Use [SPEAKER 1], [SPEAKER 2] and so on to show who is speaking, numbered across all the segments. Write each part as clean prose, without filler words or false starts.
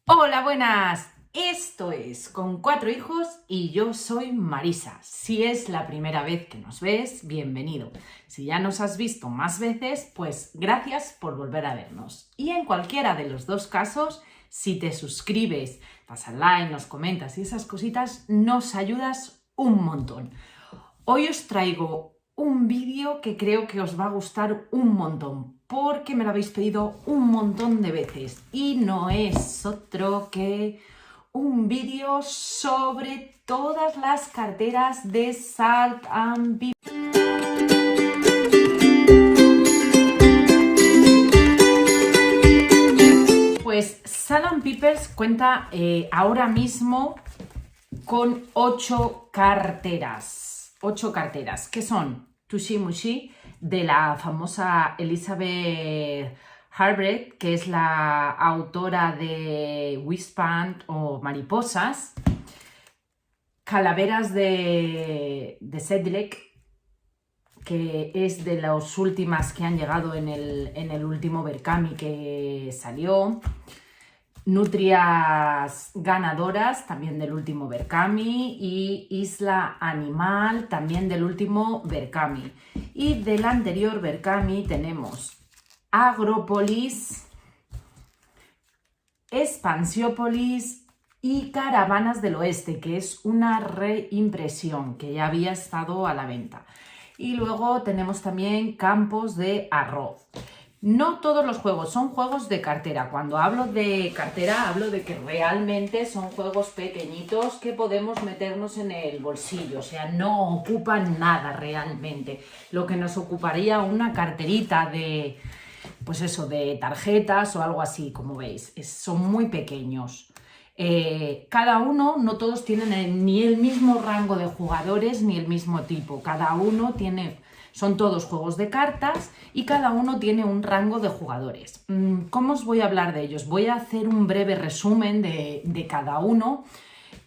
[SPEAKER 1] Hola, buenas. Esto es Con Cuatro Hijos y yo soy Marisa. Si es la primera vez que nos ves, bienvenido. Si ya nos has visto más veces, pues gracias por volver a vernos. Y en cualquiera de los dos casos, si te suscribes, das al like, nos comentas y esas cositas, nos ayudas un montón. Hoy os traigo un vídeo que creo que os va a gustar un montón, porque me lo habéis pedido un montón de veces y no es otro que un vídeo sobre todas las carteras de Salt and Pepper. Pues Salt and Pepper cuenta ahora mismo con 8 carteras. 8 carteras, que son Tushi Mushi, de la famosa Elizabeth Harbrecht, que es la autora de Wristband o Mariposas, Calaveras de Sedlec, que es de las últimas que han llegado en el último Berkami que salió. Nutrias ganadoras, también del último Berkami, y Isla Animal, también del último Berkami. Y del anterior Berkami tenemos Agropolis, Expansiópolis y Caravanas del Oeste, que es una reimpresión que ya había estado a la venta. Y luego tenemos también Campos de Arroz. No todos los juegos son juegos de cartera. Cuando hablo de cartera, hablo de que realmente son juegos pequeñitos que podemos meternos en el bolsillo. O sea, no ocupan nada realmente. Lo que nos ocuparía una carterita de, pues eso, de tarjetas o algo así, como veis. Son muy pequeños. Cada uno, no todos tienen ni el mismo rango de jugadores ni el mismo tipo. Cada uno tiene... Son todos juegos de cartas y cada uno tiene un rango de jugadores. ¿Cómo os voy a hablar de ellos? Voy a hacer un breve resumen de cada uno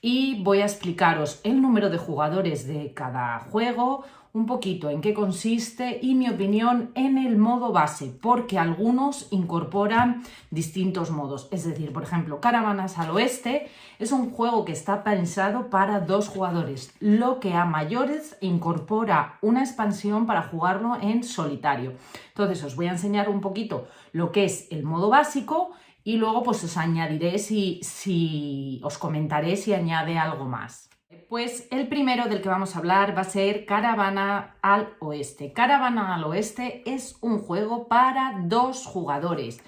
[SPEAKER 1] y voy a explicaros el número de jugadores de cada juego, un poquito en qué consiste y mi opinión en el modo base, porque algunos incorporan distintos modos. Es decir, por ejemplo, Caravanas al Oeste es un juego que está pensado para 2 jugadores, lo que a mayores incorpora una expansión para jugarlo en solitario. Entonces os voy a enseñar un poquito lo que es el modo básico y luego pues os añadiré os comentaré si añade algo más. Pues el primero del que vamos a hablar va a ser Caravana al Oeste. Caravana al Oeste es un juego para 2 jugadores,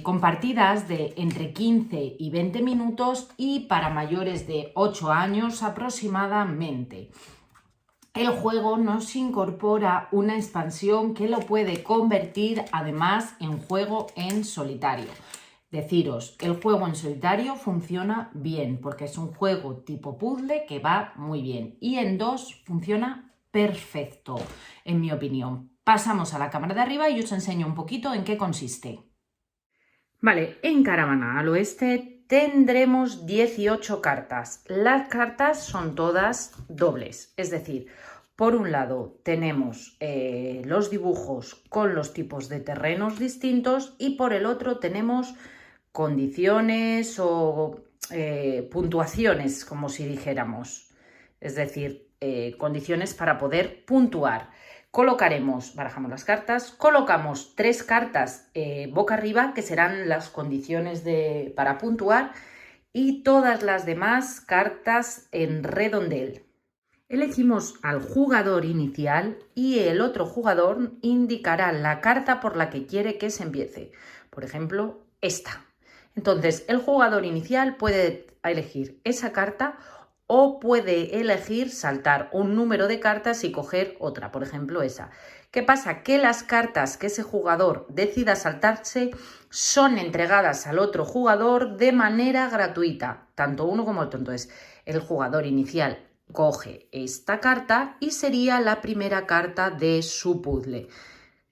[SPEAKER 1] con partidas de entre 15 y 20 minutos y para mayores de 8 años aproximadamente. El juego nos incorpora una expansión que lo puede convertir además en juego en solitario. Deciros, el juego en solitario funciona bien porque es un juego tipo puzzle que va muy bien y en 2 funciona perfecto, en mi opinión. Pasamos a la cámara de arriba y os enseño un poquito en qué consiste. Vale, en Caravana al Oeste tendremos 18 cartas. Las cartas son todas dobles, es decir, por un lado tenemos los dibujos con los tipos de terrenos distintos y por el otro tenemos condiciones o puntuaciones, como si dijéramos, es decir, condiciones para poder puntuar. Barajamos las cartas, colocamos 3 cartas boca arriba, que serán las condiciones para puntuar, y todas las demás cartas en redondel. Elegimos al jugador inicial y el otro jugador indicará la carta por la que quiere que se empiece. Por ejemplo, esta. Entonces, el jugador inicial puede elegir esa carta o puede elegir saltar un número de cartas y coger otra, por ejemplo esa. ¿Qué pasa? Que las cartas que ese jugador decida saltarse son entregadas al otro jugador de manera gratuita, tanto uno como otro. Entonces, el jugador inicial coge esta carta y sería la primera carta de su puzzle.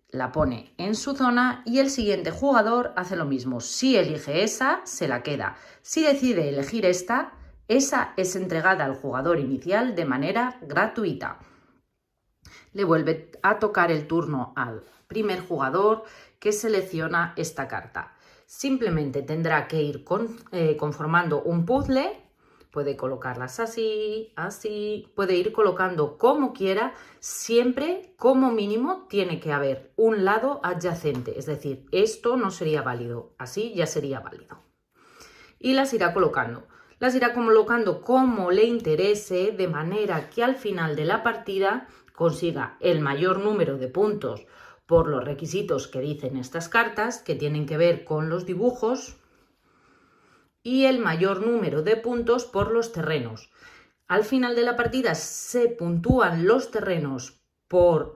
[SPEAKER 1] La pone en su zona y el siguiente jugador hace lo mismo. Si elige esa, se la queda. Si decide elegir esa es entregada al jugador inicial de manera gratuita. Le vuelve a tocar el turno al primer jugador que selecciona esta carta. Simplemente tendrá que ir conformando un puzzle. Puede colocarlas así, así, puede ir colocando como quiera, siempre como mínimo tiene que haber un lado adyacente, es decir, esto no sería válido, así ya sería válido. Y las irá colocando. Las irá colocando como le interese, de manera que al final de la partida consiga el mayor número de puntos por los requisitos que dicen estas cartas, que tienen que ver con los dibujos, y el mayor número de puntos por los terrenos. Al final de la partida se puntúan los terrenos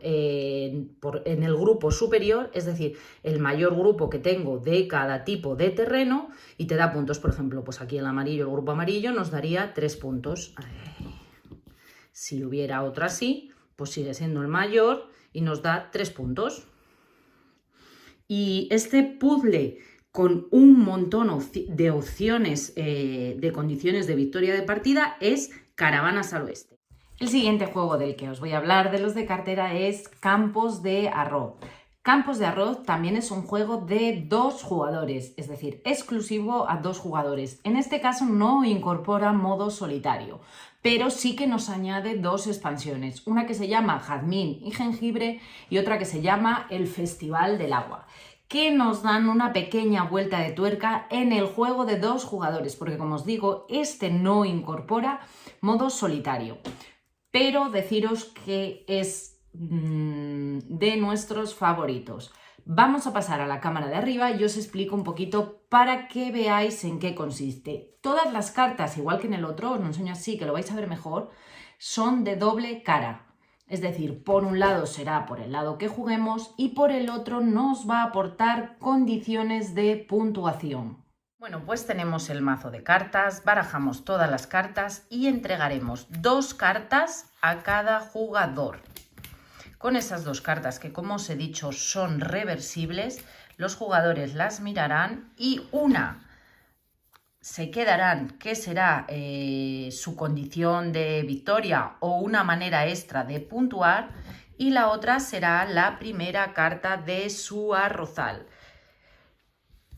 [SPEAKER 1] en el grupo superior, es decir, el mayor grupo que tengo de cada tipo de terreno, y te da puntos. Por ejemplo, pues aquí el amarillo, el grupo amarillo nos daría 3 puntos. Si hubiera otra así, pues sigue siendo el mayor y nos da 3 puntos. Y este puzzle con un montón de opciones de condiciones de victoria de partida es Caravanas al Oeste. El siguiente juego del que os voy a hablar de los de cartera es Campos de Arroz. Campos de Arroz también es un juego de 2 jugadores, es decir, exclusivo a 2 jugadores. En este caso no incorpora modo solitario, pero sí que nos añade 2 expansiones, una que se llama Jazmín y Jengibre y otra que se llama El Festival del Agua, que nos dan una pequeña vuelta de tuerca en el juego de 2 jugadores, porque como os digo, este no incorpora modo solitario, pero deciros que es de nuestros favoritos. Vamos a pasar a la cámara de arriba y os explico un poquito para que veáis en qué consiste. Todas las cartas, igual que en el otro, os lo enseño así que lo vais a ver mejor, son de doble cara. Es decir, por un lado será por el lado que juguemos y por el otro nos va a aportar condiciones de puntuación. Bueno, pues tenemos el mazo de cartas, barajamos todas las cartas y entregaremos 2 cartas a cada jugador. Con esas 2 cartas, que como os he dicho son reversibles, los jugadores las mirarán y una se quedarán, que será su condición de victoria o una manera extra de puntuar, y la otra será la primera carta de su arrozal.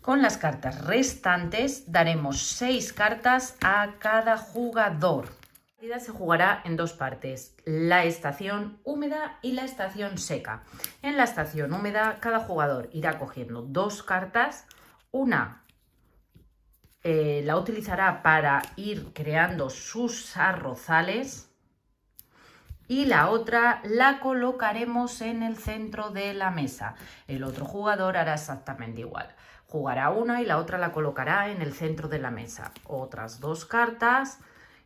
[SPEAKER 1] Con las cartas restantes daremos 6 cartas a cada jugador. La partida se jugará en 2 partes, la estación húmeda y la estación seca. En la estación húmeda cada jugador irá cogiendo 2 cartas, una la utilizará para ir creando sus arrozales y la otra la colocaremos en el centro de la mesa. El otro jugador hará exactamente igual. Jugará una y la otra la colocará en el centro de la mesa. Otras 2 cartas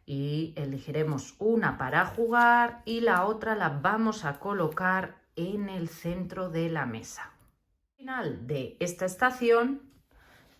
[SPEAKER 1] y elegiremos una para jugar y la otra la vamos a colocar en el centro de la mesa. Al final de esta estación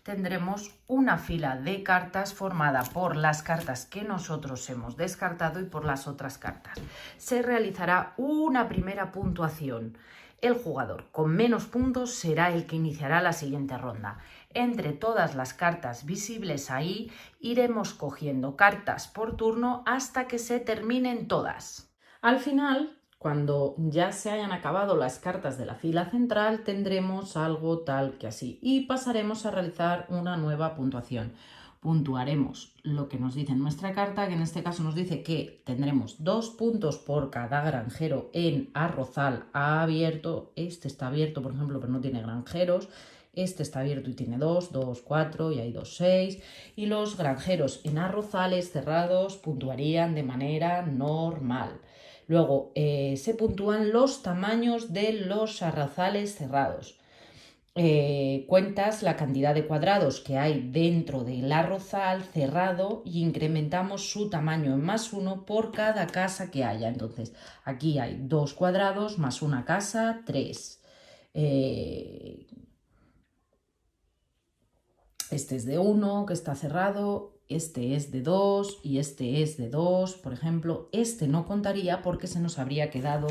[SPEAKER 1] tendremos una fila de cartas formada por las cartas que nosotros hemos descartado y por las otras cartas. Se realizará una primera puntuación. El jugador con menos puntos será el que iniciará la siguiente ronda. Entre todas las cartas visibles ahí iremos cogiendo cartas por turno hasta que se terminen todas. Al final, cuando ya se hayan acabado las cartas de la fila central, tendremos algo tal que así y pasaremos a realizar una nueva puntuación. Puntuaremos lo que nos dice en nuestra carta, que en este caso nos dice que tendremos 2 puntos por cada granjero en arrozal abierto. Este está abierto, por ejemplo, pero no tiene granjeros. Este está abierto y tiene 2, 2, 4 y hay 2, 6. Y los granjeros en arrozales cerrados puntuarían de manera normal. Luego se puntúan los tamaños de los arrozales cerrados. Cuentas la cantidad de cuadrados que hay dentro del arrozal cerrado y incrementamos su tamaño en +1 por cada casa que haya. Entonces, aquí hay 2 cuadrados más una casa, 3. Este es de 1, que está cerrado, este es de 2 y este es de 2, por ejemplo. Este no contaría porque se nos habría quedado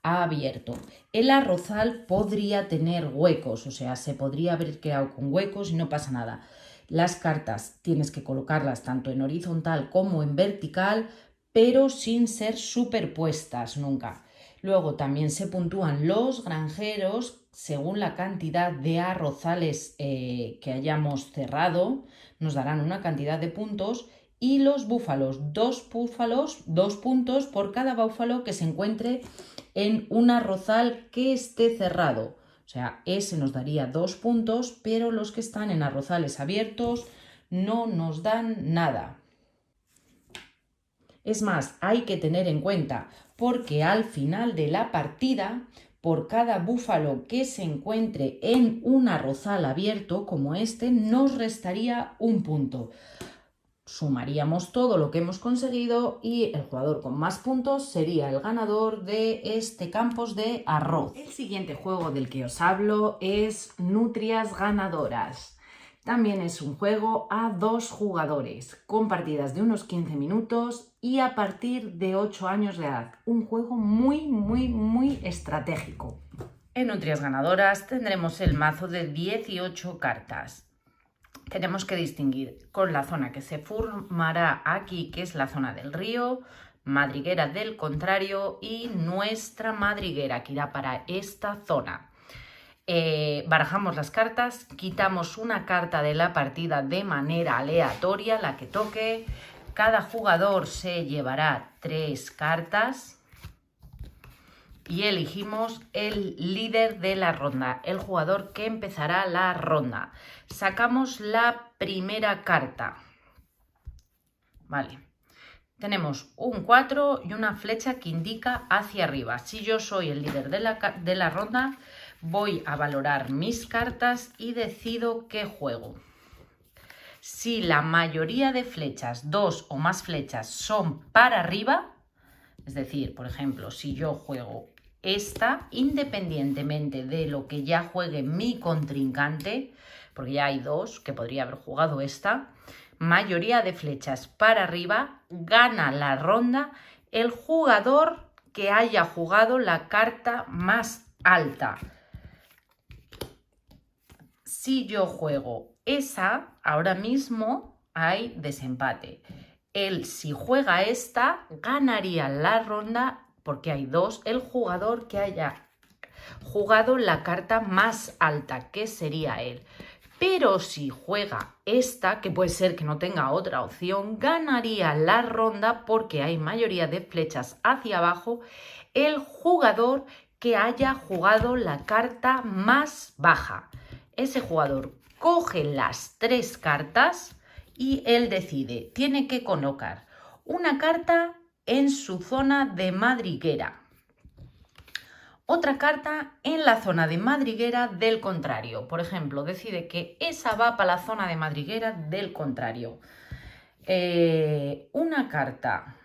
[SPEAKER 1] abierto. El arrozal podría tener huecos, o sea, se podría haber quedado con huecos y no pasa nada. Las cartas tienes que colocarlas tanto en horizontal como en vertical, pero sin ser superpuestas nunca. Luego también se puntúan los granjeros según la cantidad de arrozales que hayamos cerrado, nos darán una cantidad de puntos. Y los búfalos, dos puntos por cada búfalo que se encuentre en un arrozal que esté cerrado. O sea, ese nos daría 2 puntos, pero los que están en arrozales abiertos no nos dan nada. Es más, hay que tener en cuenta, porque al final de la partida, por cada búfalo que se encuentre en un arrozal abierto como este, nos restaría un punto. Sumaríamos todo lo que hemos conseguido y el jugador con más puntos sería el ganador de este campos de arroz. El siguiente juego del que os hablo es Nutrias Ganadoras. También es un juego a 2 jugadores, con partidas de unos 15 minutos y a partir de 8 años de edad. Un juego muy estratégico. En Nutrias Ganadoras tendremos el mazo de 18 cartas. Tenemos que distinguir con la zona que se formará aquí, que es la zona del río, madriguera del contrario y nuestra madriguera, que irá para esta zona. Barajamos las cartas, quitamos una carta de la partida de manera aleatoria, la que toque. Cada jugador se llevará 3 cartas. Y elegimos el líder de la ronda, el jugador que empezará la ronda. Sacamos la primera carta. Vale. Tenemos un 4 y una flecha que indica hacia arriba. Si yo soy el líder de la ronda, voy a valorar mis cartas y decido qué juego. Si la mayoría de flechas, 2 o más flechas, son para arriba, es decir, por ejemplo, si yo juego esta, independientemente de lo que ya juegue mi contrincante, porque ya hay 2 que podría haber jugado esta, mayoría de flechas para arriba, gana la ronda el jugador que haya jugado la carta más alta. Si yo juego esa, ahora mismo hay desempate. Él, si juega esta, ganaría la ronda porque hay 2, el jugador que haya jugado la carta más alta, que sería él. Pero si juega esta, que puede ser que no tenga otra opción, ganaría la ronda porque hay mayoría de flechas hacia abajo, el jugador que haya jugado la carta más baja. Ese jugador coge las 3 cartas y él decide, tiene que colocar una carta en su zona de madriguera, otra carta en la zona de madriguera del contrario. Por ejemplo, decide que esa va para la zona de madriguera del contrario. Una carta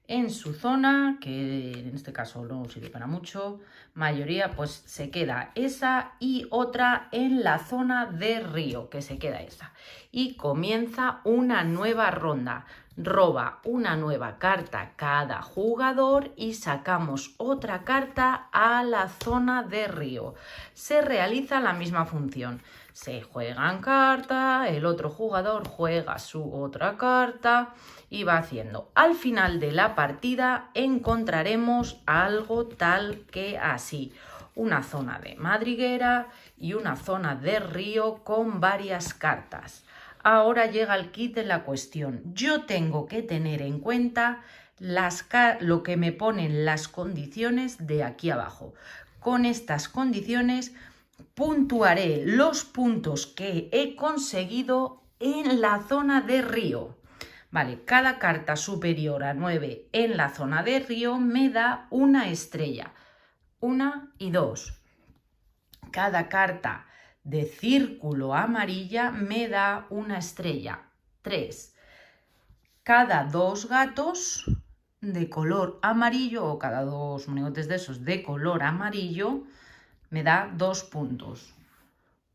[SPEAKER 1] en su zona, que en este caso no sirve para mucho, mayoría, pues se queda esa y otra en la zona de río, que se queda esa. Y comienza una nueva ronda. Roba una nueva carta cada jugador y sacamos otra carta a la zona de río. Se realiza la misma función. Se juegan cartas, el otro jugador juega su otra carta y va haciendo. Al final de la partida encontraremos algo tal que así. Una zona de madriguera y una zona de río con varias cartas. Ahora llega el kit de la cuestión. Yo tengo que tener en cuenta lo que me ponen las condiciones de aquí abajo. Con estas condiciones puntuaré los puntos que he conseguido en la zona de río. Vale, cada carta superior a 9 en la zona de río me da una estrella. 1 y 2. Cada carta de círculo amarilla me da una estrella. 3. Cada 2 gatos de color amarillo o cada 2 monigotes de esos de color amarillo me da 2 puntos.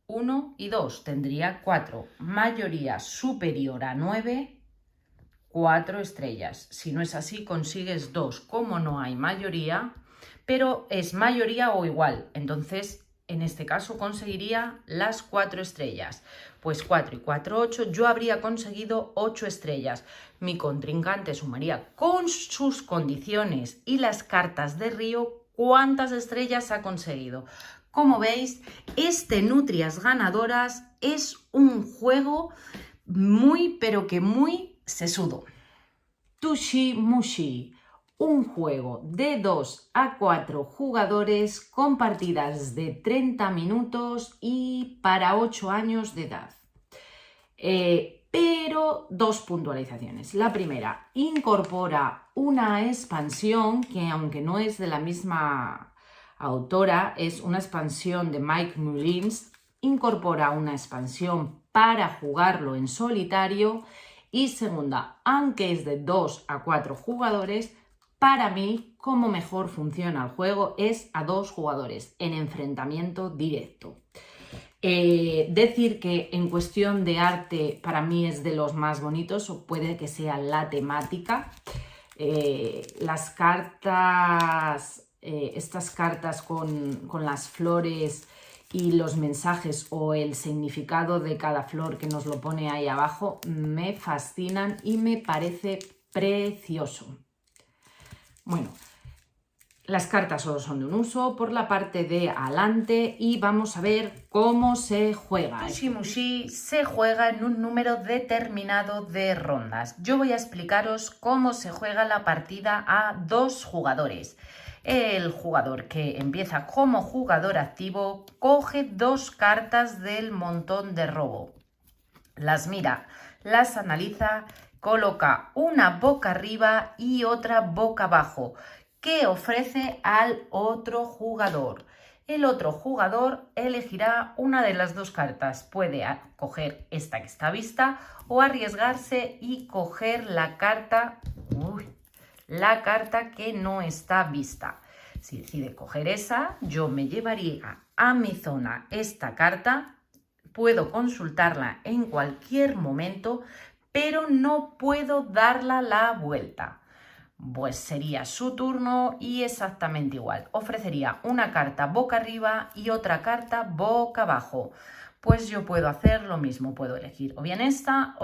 [SPEAKER 1] 1 y 2 tendría 4. Mayoría superior a 9, 4 estrellas. Si no es así, consigues 2. Como no hay mayoría, pero es mayoría o igual, entonces
[SPEAKER 2] En este caso conseguiría las 4 estrellas. Pues 4 y 4, 8, yo habría conseguido 8 estrellas. Mi contrincante sumaría con sus condiciones y las cartas de río cuántas estrellas ha conseguido. Como veis, este Nutrias Ganadoras es un juego muy, pero que muy sesudo.
[SPEAKER 1] Tushi Mushi, un juego de 2 a 4 jugadores con partidas de 30 minutos y para 8 años de edad. Pero dos puntualizaciones. La primera, incorpora una expansión que, aunque no es de la misma autora, es una expansión de Mike Mullins, incorpora una expansión para jugarlo en solitario. Y segunda, aunque es de 2 a 4 jugadores, para mí, como mejor funciona el juego es a 2 jugadores en enfrentamiento directo. Decir que en cuestión de arte para mí es de los más bonitos, o puede que sea la temática. Las cartas, estas cartas con las flores y los mensajes o el significado de cada flor que nos lo pone ahí abajo me fascinan y me parece precioso. Bueno, las cartas solo son de un uso por la parte de adelante y vamos a ver cómo se juega.
[SPEAKER 2] Tushi Mushi se juega en un número determinado de rondas. Yo voy a explicaros cómo se juega la partida a 2 jugadores. El jugador que empieza como jugador activo coge 2 cartas del montón de robo. Las mira, las analiza, coloca una boca arriba y otra boca abajo, que ofrece al otro jugador. El otro jugador elegirá una de las 2 cartas. Puede coger esta que está vista o arriesgarse y coger la carta que no está vista. Si decide coger esa, yo me llevaría a mi zona esta carta. Puedo consultarla en cualquier momento, pero no puedo darla la vuelta. Pues sería su turno y exactamente igual. Ofrecería una carta boca arriba y otra carta boca abajo. Pues yo puedo hacer lo mismo. Puedo elegir o bien esta,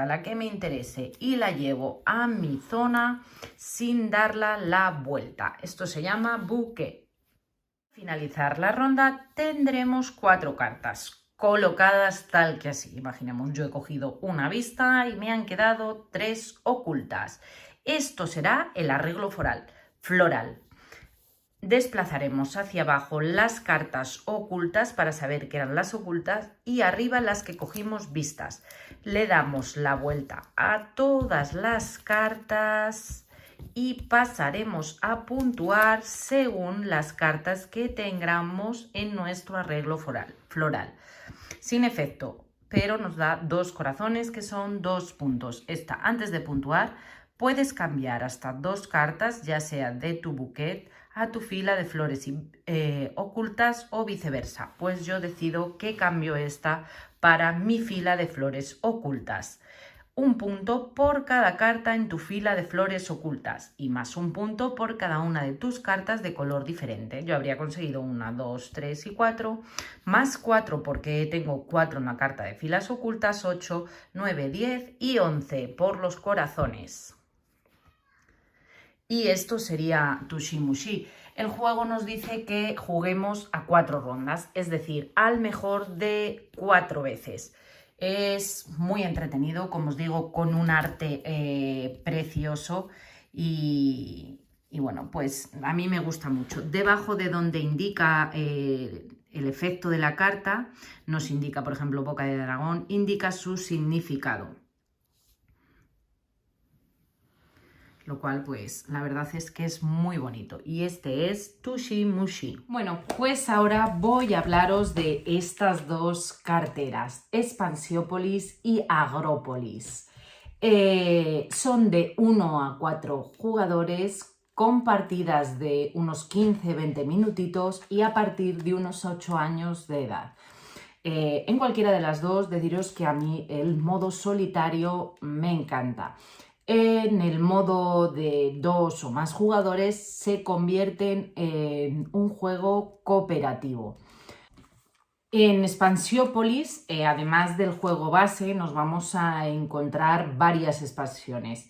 [SPEAKER 2] la que me interese, y la llevo a mi zona sin darla la vuelta. Esto se llama buque. Al finalizar la ronda tendremos 4 cartas colocadas tal que así. Imaginemos, yo he cogido una vista y me han quedado 3 ocultas. Esto será el arreglo floral. Desplazaremos hacia abajo las cartas ocultas para saber que eran las ocultas y arriba las que cogimos vistas. Le damos la vuelta a todas las cartas y pasaremos a puntuar según las cartas que tengamos en nuestro arreglo floral. Sin efecto, pero nos da 2 corazones que son 2 puntos. Antes de puntuar, puedes cambiar hasta 2 cartas, ya sea de tu bouquet a tu fila de flores ocultas o viceversa. Pues yo decido que cambio esta para mi fila de flores ocultas. 1 punto por cada carta en tu fila de flores ocultas y más 1 punto por cada una de tus cartas de color diferente. Yo habría conseguido 1, 2, 3 y 4, más 4 porque tengo 4 en la carta de filas ocultas, 8, 9, 10 y 11 por los corazones. Y esto sería Tushi Mushi. El juego nos dice que juguemos a 4 rondas, es decir, al mejor de 4 veces. Es muy entretenido, como os digo, con un arte precioso y bueno, pues a mí me gusta mucho. Debajo de donde indica el efecto de la carta, nos indica, por ejemplo, boca de dragón, indica su significado. Lo cual, pues, la verdad es que es muy bonito. Y este es Tushi Mushi.
[SPEAKER 1] Bueno, pues ahora voy a hablaros de estas 2 carteras, Expansiópolis y Agrópolis. Son de 1 a 4 jugadores con partidas de unos 15-20 minutitos y a partir de unos 8 años de edad. En cualquiera de las 2, deciros que a mí el modo solitario me encanta. En el modo de 2 o más jugadores se convierten en un juego cooperativo. En Expansiópolis, además del juego base, nos vamos a encontrar varias expansiones.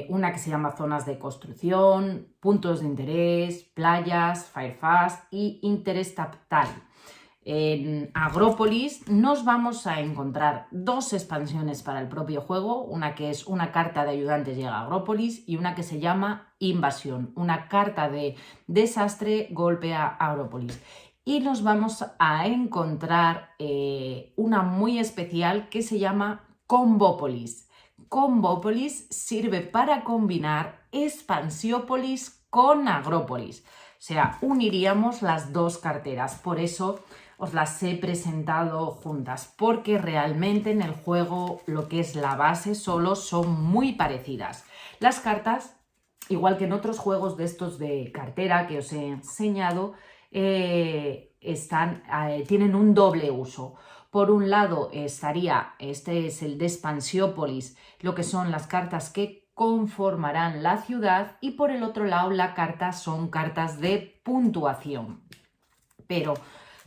[SPEAKER 1] Una que se llama zonas de construcción, puntos de interés, playas, Firefast y Interestatal. En Agrópolis nos vamos a encontrar dos expansiones para el propio juego, una que es una carta de ayudantes llega a Agrópolis y una que se llama Invasión, una carta de desastre golpea Agrópolis. Y nos vamos a encontrar una muy especial que se llama Combópolis. Combópolis sirve para combinar Expansiópolis con Agrópolis. O sea, uniríamos las dos carteras. Por eso os las he presentado juntas, porque realmente en el juego lo que es la base solo son muy parecidas. Las cartas, igual que en otros juegos de estos de cartera que os he enseñado, tienen un doble uso. Por un lado estaría, este es el de Expansiópolis, lo que son las cartas que conformarán la ciudad, y por el otro lado la carta son cartas de puntuación. Pero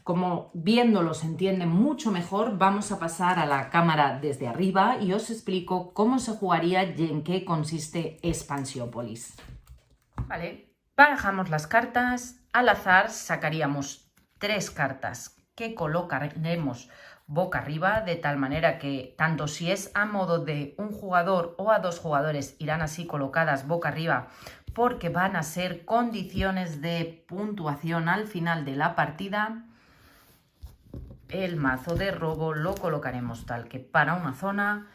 [SPEAKER 1] como viéndolo se entiende mucho mejor, vamos a pasar a la cámara desde arriba y os explico cómo se jugaría y en qué consiste Expansiópolis.
[SPEAKER 2] Vale, barajamos las cartas. Al azar sacaríamos 3 cartas que colocaremos boca arriba, de tal manera que tanto si es a modo de un jugador o a 2 jugadores irán así colocadas boca arriba, porque van a ser condiciones de puntuación al final de la partida. El mazo de robo lo colocaremos tal que para una zona.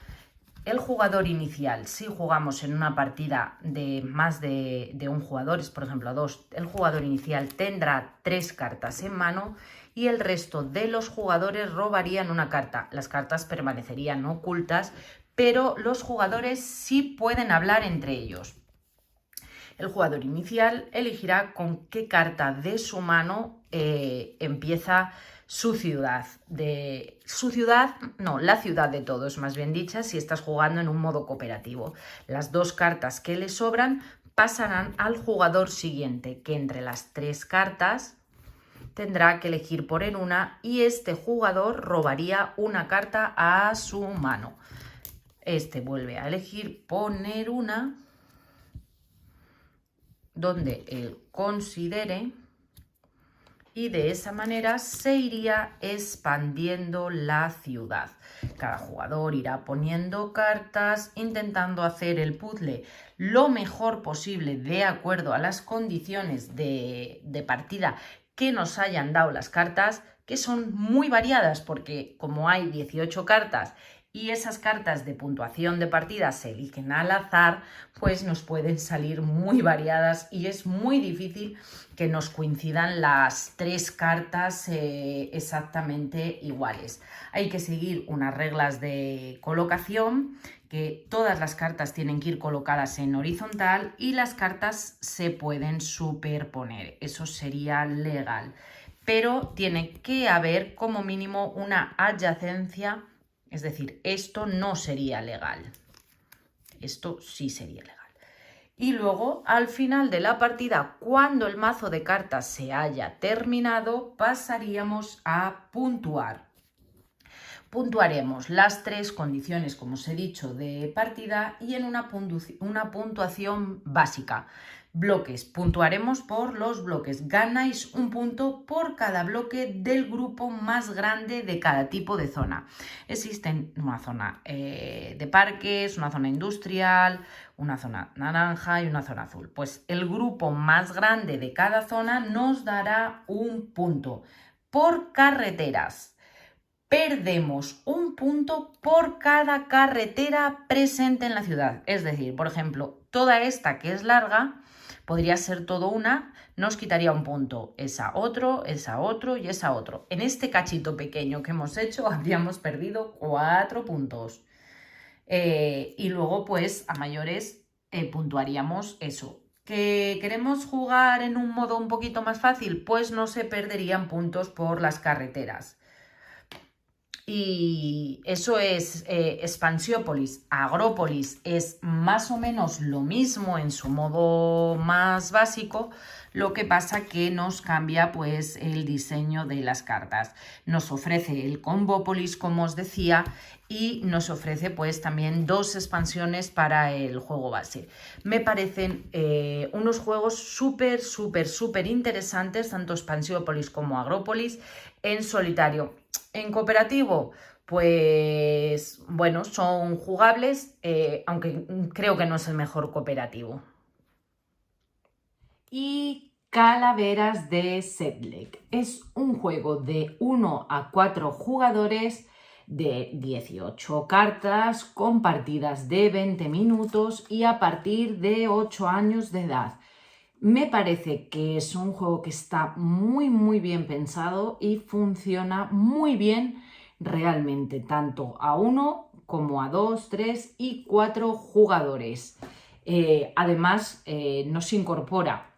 [SPEAKER 2] El jugador inicial, si jugamos en una partida de más de un jugador, por ejemplo a 2, el jugador inicial tendrá 3 cartas en mano y el resto de los jugadores robarían una carta. Las cartas permanecerían ocultas, pero los jugadores sí pueden hablar entre ellos. El jugador inicial elegirá con qué carta de su mano empieza la ciudad de todos, más bien dicha, si estás jugando en un modo cooperativo. Las 2 cartas que le sobran pasarán al jugador siguiente, que entre las 3 cartas tendrá que elegir poner una, y este jugador robaría una carta a su mano. Este vuelve a elegir poner una donde él considere, y de esa manera se iría expandiendo la ciudad. Cada jugador irá poniendo cartas, intentando hacer el puzzle lo mejor posible de acuerdo a las condiciones de partida que nos hayan dado las cartas, que son muy variadas, porque como hay 18 cartas y esas cartas de puntuación de partida se eligen al azar, pues nos pueden salir muy variadas y es muy difícil que nos coincidan las 3 cartas exactamente iguales. Hay que seguir unas reglas de colocación, que todas las cartas tienen que ir colocadas en horizontal y las cartas se pueden superponer. Eso sería legal, pero tiene que haber como mínimo una adyacencia. Es decir, esto no sería legal. Esto sí sería legal. Y luego, al final de la partida, cuando el mazo de cartas se haya terminado, pasaríamos a puntuar. Puntuaremos las 3 condiciones, como os he dicho, de partida y en una puntuación básica. Bloques, puntuaremos por los bloques. Ganáis un punto por cada bloque del grupo más grande de cada tipo de zona. Existen una zona de parques, una zona industrial, una zona naranja y una zona azul. Pues el grupo más grande de cada zona nos dará un punto. Por carreteras, perdemos un punto por cada carretera presente en la ciudad. Es decir, por ejemplo, toda esta que es larga, podría ser todo una, nos quitaría un punto, esa otro y esa otro. En este cachito pequeño que hemos hecho habríamos perdido 4 puntos. Y luego pues a mayores puntuaríamos eso. ¿Que queremos jugar en un modo un poquito más fácil? Pues no se perderían puntos por las carreteras. Y eso es Expansiópolis. Agrópolis es más o menos lo mismo en su modo más básico, lo que pasa que nos cambia pues el diseño de las cartas. Nos ofrece el Combópolis, como os decía, y nos ofrece pues también 2 expansiones para el juego base. Me parecen unos juegos súper interesantes, tanto Expansiópolis como Agrópolis, en solitario. En cooperativo, pues bueno, son jugables, aunque creo que no es el mejor cooperativo.
[SPEAKER 1] Y Calaveras de Sedlec. Es un juego de 1 a 4 jugadores de 18 cartas con partidas de 20 minutos y a partir de 8 años de edad. Me parece que es un juego que está muy bien pensado y funciona muy bien realmente, tanto a 1 como a 2, 3 y 4 jugadores. Además, nos incorpora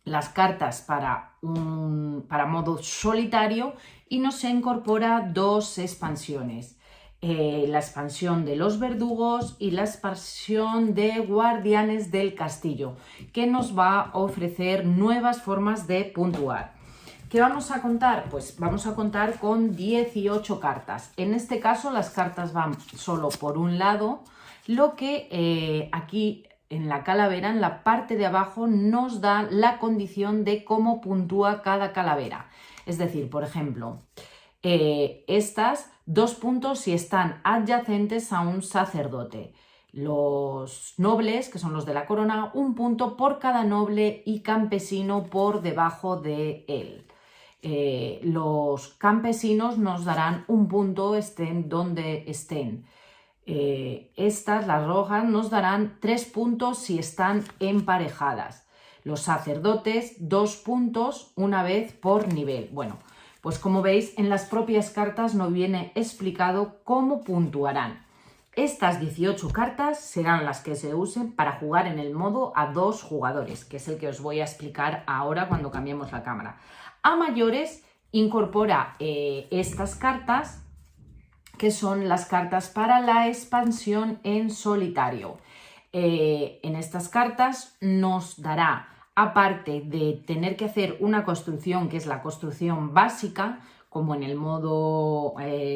[SPEAKER 1] las cartas para modo solitario y nos incorpora 2 expansiones. La expansión de los verdugos y la expansión de guardianes del castillo, que nos va a ofrecer nuevas formas de puntuar. ¿Qué vamos a contar? Pues vamos a contar con 18 cartas. En este caso las cartas van solo por un lado, lo que aquí en la calavera, en la parte de abajo, nos da la condición de cómo puntúa cada calavera. Es decir, por ejemplo, estas 2 puntos si están adyacentes a un sacerdote. Los nobles, que son los de la corona, 1 punto por cada noble y campesino por debajo de él. Los campesinos nos darán 1 punto estén donde estén. Estas, las rojas, nos darán 3 puntos si están emparejadas. Los sacerdotes, 2 puntos una vez por nivel. Bueno, pues como veis, en las propias cartas nos viene explicado cómo puntuarán. Estas 18 cartas serán las que se usen para jugar en el modo a 2 jugadores, que es el que os voy a explicar ahora cuando cambiemos la cámara. A mayores incorpora estas cartas, que son las cartas para la expansión en solitario. En estas cartas nos dará, aparte de tener que hacer una construcción, que es la construcción básica, como en el modo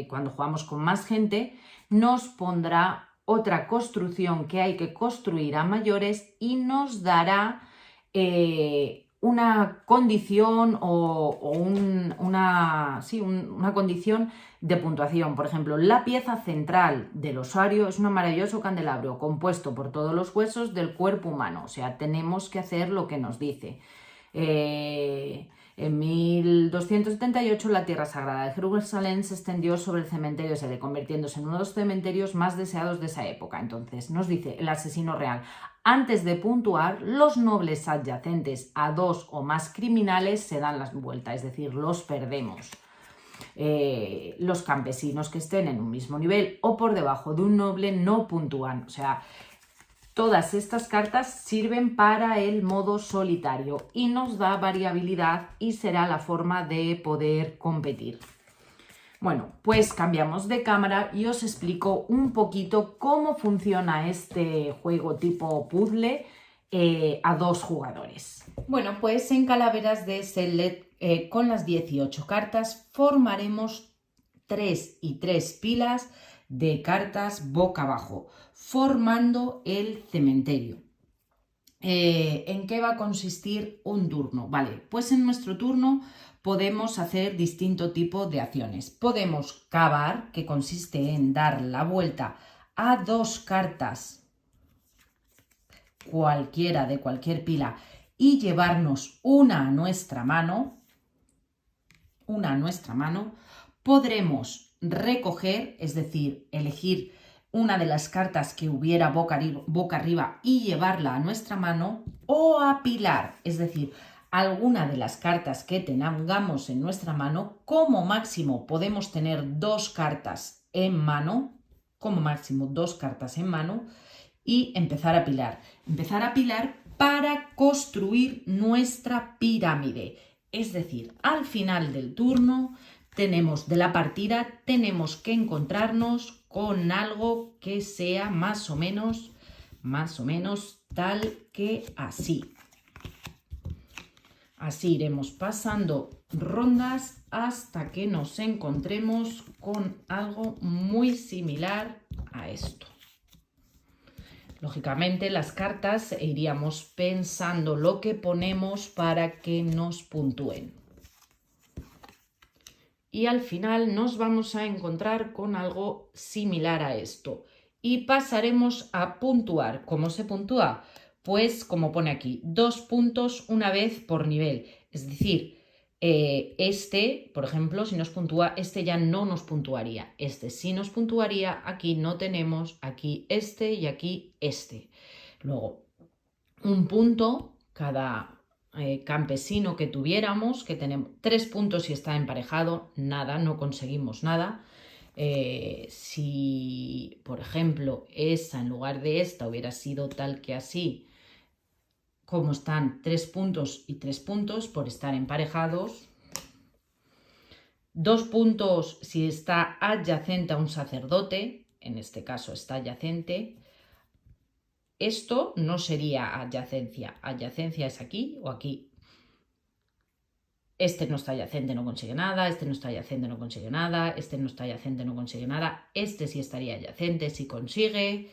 [SPEAKER 1] cuando jugamos con más gente, nos pondrá otra construcción que hay que construir a mayores y nos dará una condición una condición de puntuación. Por ejemplo, la pieza central del osario es un maravilloso candelabro compuesto por todos los huesos del cuerpo humano. O sea, tenemos que hacer lo que nos dice. En 1278 la tierra sagrada de Jerusalén se extendió sobre el cementerio de Sede, convirtiéndose en uno de los cementerios más deseados de esa época. Entonces nos dice el asesino real: antes de puntuar, los nobles adyacentes a 2 o más criminales se dan la vuelta, es decir, los perdemos. Los campesinos que estén en un mismo nivel o por debajo de un noble no puntúan. O sea, todas estas cartas sirven para el modo solitario y nos da variabilidad y será la forma de poder competir. Bueno, pues cambiamos de cámara y os explico un poquito cómo funciona este juego tipo puzzle a 2 jugadores.
[SPEAKER 2] Bueno, pues en Calaveras de Sedlec, con las 18 cartas, formaremos 3 y 3 pilas de cartas boca abajo, formando el cementerio. ¿En qué va a consistir un turno? Vale, pues en nuestro turno podemos hacer distinto tipo de acciones. Podemos cavar, que consiste en dar la vuelta a 2 cartas, cualquiera de cualquier pila, y llevarnos una a nuestra mano. Podremos recoger, es decir, elegir una de las cartas que hubiera boca arriba y llevarla a nuestra mano, o apilar, es decir, alguna de las cartas que tengamos en nuestra mano. Como máximo podemos tener 2 cartas en mano, y empezar a apilar. Empezar a apilar para construir nuestra pirámide. Es decir, al final del turno tenemos de la partida, tenemos que encontrarnos con algo que sea más o menos tal que así. Así iremos pasando rondas hasta que nos encontremos con algo muy similar a esto. Lógicamente las cartas iríamos pensando lo que ponemos para que nos puntúen. Y al final nos vamos a encontrar con algo similar a esto. Y pasaremos a puntuar. ¿Cómo se puntúa? Pues como pone aquí, 2 puntos una vez por nivel. Es decir, este, por ejemplo, si nos puntúa, este ya no nos puntuaría. Este sí nos puntuaría, aquí no tenemos, aquí este y aquí este. Luego, un punto cada campesino que tuviéramos, que tenemos 3 puntos si está emparejado, nada, no conseguimos nada. Si, por ejemplo, esa en lugar de esta hubiera sido tal que así, como están 3 puntos y 3 puntos por estar emparejados, 2 puntos si está adyacente a un sacerdote, en este caso está adyacente. Esto no sería adyacencia, adyacencia es aquí o aquí. Este no está adyacente, no consigue nada, este no está adyacente, no consigue nada, este no está adyacente, no consigue nada, este sí estaría adyacente, sí consigue.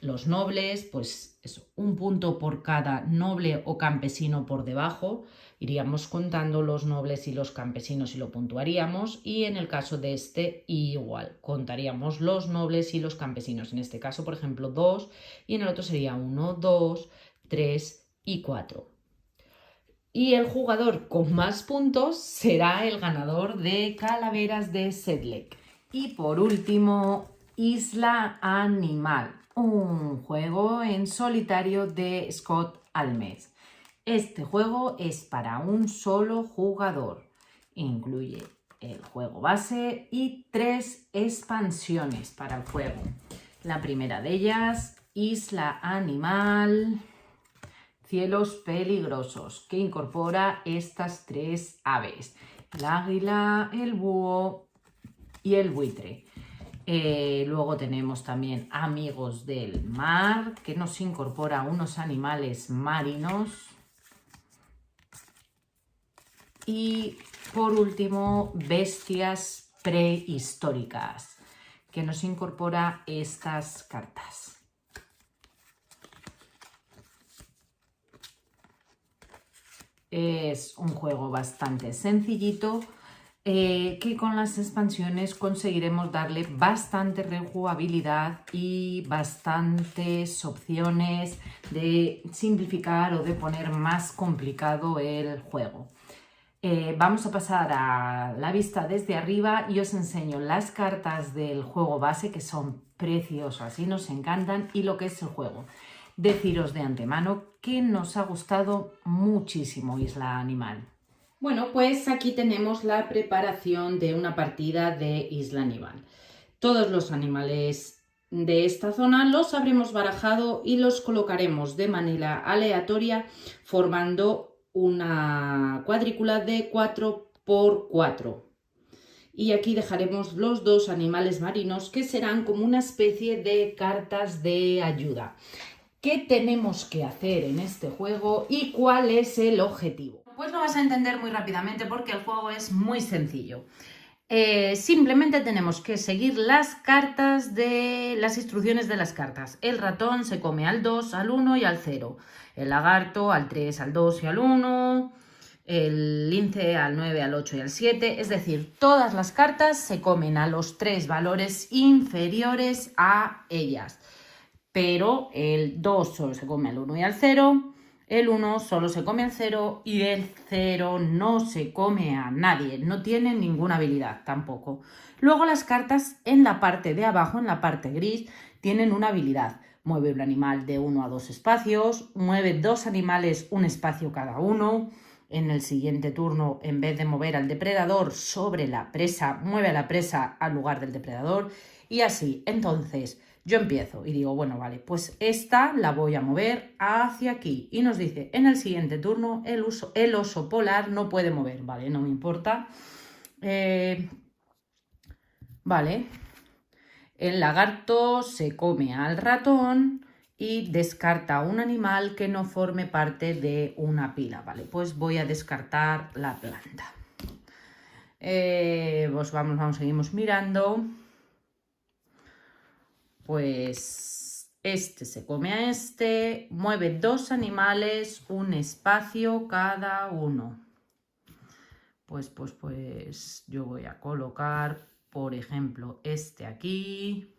[SPEAKER 2] Los nobles, pues eso, un punto por cada noble o campesino por debajo. Iríamos contando los nobles y los campesinos y lo puntuaríamos. Y en el caso de este, igual, contaríamos los nobles y los campesinos. En este caso, por ejemplo, 2 y en el otro sería 1, 2, 3 y 4. Y el jugador con más puntos será el ganador de Calaveras de Sedlec. Y por último, Isla Animal, un juego en solitario de Scott Almes. Este juego es para un solo jugador. Incluye el juego base y 3 expansiones para el juego. La primera de ellas, Isla Animal, Cielos Peligrosos, que incorpora estas 3 aves: el águila, el búho y el buitre. Luego tenemos también Amigos del Mar, que nos incorpora unos animales marinos. Y por último, Bestias Prehistóricas, que nos incorpora estas cartas. Es un juego bastante sencillito, que con las expansiones conseguiremos darle bastante rejugabilidad y bastantes opciones de simplificar o de poner más complicado el juego. Vamos a pasar a la vista desde arriba y os enseño las cartas del juego base, que son preciosas y nos encantan, y lo que es el juego. Deciros de antemano que nos ha gustado muchísimo Isla Animal. Bueno, pues aquí tenemos la preparación de una partida de Isla Animal. Todos los animales de esta zona los habremos barajado y los colocaremos de manera aleatoria formando una cuadrícula de 4 por 4. Y aquí dejaremos los 2 animales marinos, que serán como una especie de cartas de ayuda. ¿Qué tenemos que hacer en este juego y cuál es el objetivo? Pues lo vas a entender muy rápidamente porque el juego es muy sencillo. Simplemente tenemos que seguir las cartas de las instrucciones de las cartas. El ratón se come al 2, al 1 y al 0. El lagarto al 3, al 2 y al 1. El lince al 9, al 8 y al 7. Es decir, todas las cartas se comen a los 3 valores inferiores a ellas. Pero el 2 solo se come al 1 y al 0. El 1 solo se come al 0 y el 0 no se come a nadie, no tiene ninguna habilidad tampoco. Luego las cartas en la parte de abajo, en la parte gris, tienen una habilidad. Mueve un animal de 1 a 2 espacios, mueve 2 animales un espacio cada uno. En el siguiente turno, en vez de mover al depredador sobre la presa, mueve a la presa al lugar del depredador y así. Entonces yo empiezo y digo, bueno, vale, pues esta la voy a mover hacia aquí. Y nos dice, en el siguiente turno el oso polar no puede mover, vale, no me importa. Vale, el lagarto se come al ratón y descarta un animal que no forme parte de una pila. Vale, pues voy a descartar la planta. Pues vamos, seguimos mirando. Pues este se come a este, mueve 2 animales, un espacio cada uno. Pues yo voy a colocar, por ejemplo, este aquí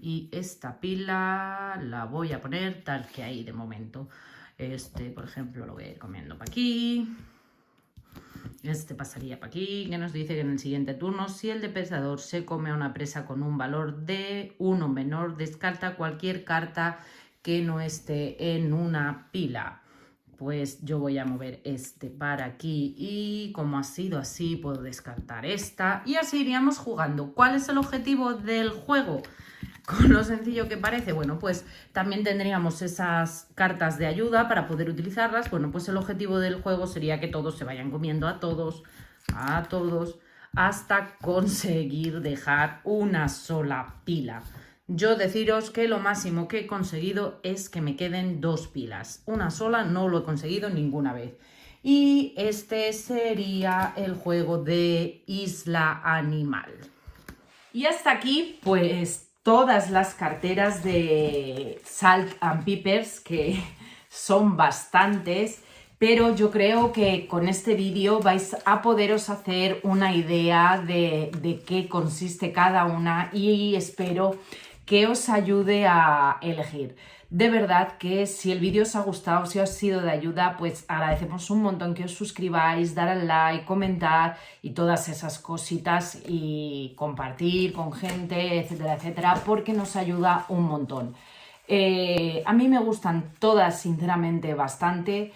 [SPEAKER 2] y esta pila la voy a poner tal que ahí de momento. Este, por ejemplo, lo voy a ir comiendo para aquí. Este pasaría para aquí, que nos dice que en el siguiente turno, si el depredador se come a una presa con un valor de 1 menor, descarta cualquier carta que no esté en una pila. Pues yo voy a mover este para aquí y como ha sido así, puedo descartar esta y así iríamos jugando. ¿Cuál es el objetivo del juego? Con lo sencillo que parece, bueno, pues también tendríamos esas cartas de ayuda para poder utilizarlas. Bueno, pues el objetivo del juego sería que todos se vayan comiendo a todos, hasta conseguir dejar una sola pila. Yo deciros que lo máximo que he conseguido es que me queden 2 pilas. Una sola no lo he conseguido ninguna vez. Y este sería el juego de Isla Animal.
[SPEAKER 1] Y hasta aquí, pues, todas las carteras de Salt and Peppers, que son bastantes, pero yo creo que con este vídeo vais a poderos hacer una idea de qué consiste cada una y espero que os ayude a elegir. De verdad que si el vídeo os ha gustado, si os ha sido de ayuda, pues agradecemos un montón que os suscribáis, dar al like, comentar y todas esas cositas y compartir con gente, etcétera, etcétera, porque nos ayuda un montón. A mí me gustan todas, sinceramente, bastante.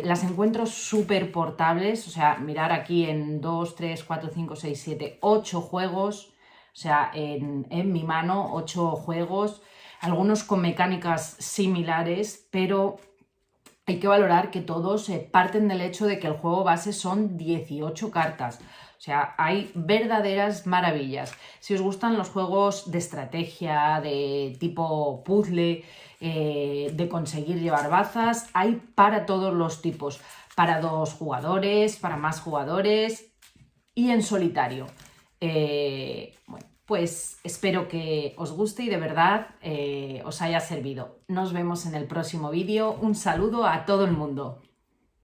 [SPEAKER 1] Las encuentro súper portables, o sea, mirar aquí en 2, 3, 4, 5, 6, 7, 8 juegos. O sea, en mi mano 8 juegos, algunos con mecánicas similares, pero hay que valorar que todos parten del hecho de que el juego base son 18 cartas. O sea, hay verdaderas maravillas. Si os gustan los juegos de estrategia, de tipo puzzle, de conseguir llevar bazas, hay para todos los tipos. Para 2 jugadores, para más jugadores y en solitario. Bueno, pues espero que os guste y de verdad os haya servido. Nos vemos en el próximo vídeo. Un saludo a todo el mundo.